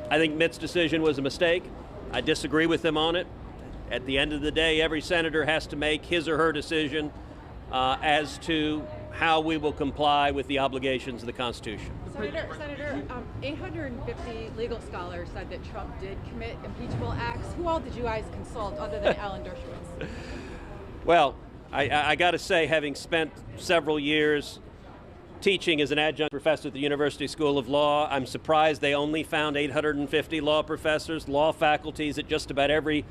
I think Mitt's decision was a mistake. I disagree with him on it. At the end of the day, every senator has to make his or her decision as to how we will comply with the obligations of the Constitution. Senator, 850 legal scholars said that Trump did commit impeachable acts. Who all did you guys consult other than Alan Dershowitz? Well, I got to say, having spent several years teaching as an adjunct professor at the University School of Law, I'm surprised they only found 850 law professors. Law faculties at just about every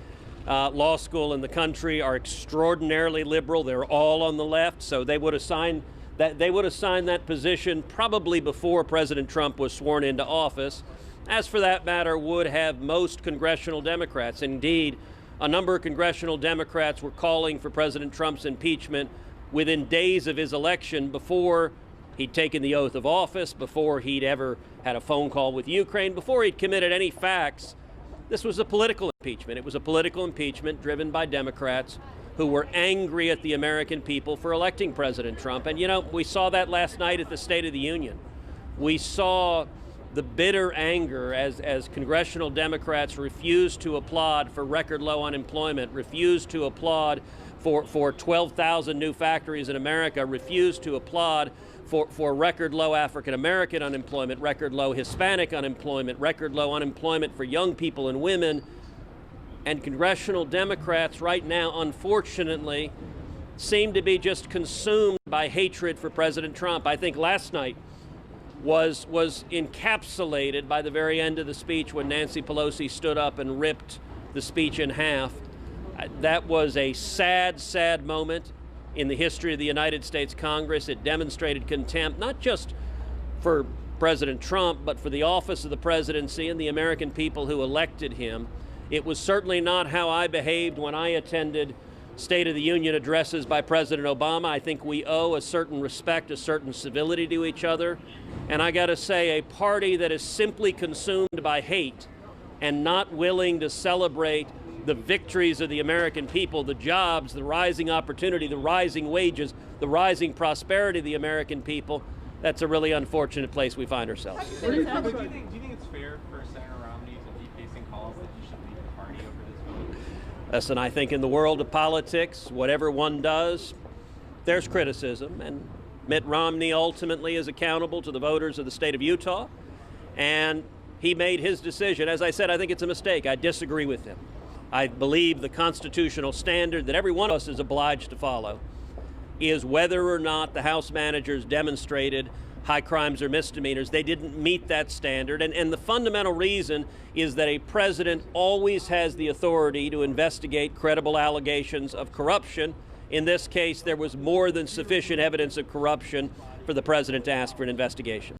law school in the country are extraordinarily liberal. They're all on the left, so they would assign that position probably before President Trump was sworn into office. As for that matter, would have most congressional Democrats. Indeed, a number of congressional Democrats were calling for President Trump's impeachment within days of his election, before he'd taken the oath of office, before he'd ever had a phone call with Ukraine, before he'd committed any facts. This was a political impeachment. It was a political impeachment driven by Democrats who were angry at the American people for electing President Trump. And, you know, we saw that last night at the State of the Union. We saw the bitter anger as congressional Democrats refused to applaud for record low unemployment, refused to applaud for 12,000 new factories in America, refused to applaud for record low African American unemployment, record low Hispanic unemployment, record low unemployment for young people and women. And congressional Democrats right now, unfortunately, seem to be just consumed by hatred for President Trump. I think last night was encapsulated by the very end of the speech when Nancy Pelosi stood up and ripped the speech in half. That was a sad, sad moment in the history of the United States Congress. It demonstrated contempt, not just for President Trump, but for the office of the presidency and the American people who elected him. It was certainly not how I behaved when I attended State of the Union addresses by President Obama. I think we owe a certain respect, a certain civility to each other. And I got to say, a party that is simply consumed by hate and not willing to celebrate the victories of the American people, the jobs, the rising opportunity, the rising wages, the rising prosperity of the American people, that's a really unfortunate place we find ourselves. Do you think it's fair for Senator Romney to be facing calls that he should leave the party over this vote? Listen, I think in the world of politics, whatever one does, there's criticism, and Mitt Romney ultimately is accountable to the voters of the state of Utah, and he made his decision. As I said, I think it's a mistake. I disagree with him. I believe the constitutional standard that every one of us is obliged to follow is whether or not the House managers demonstrated high crimes or misdemeanors. They didn't meet that standard. And the fundamental reason is that a president always has the authority to investigate credible allegations of corruption. In this case, there was more than sufficient evidence of corruption for the president to ask for an investigation.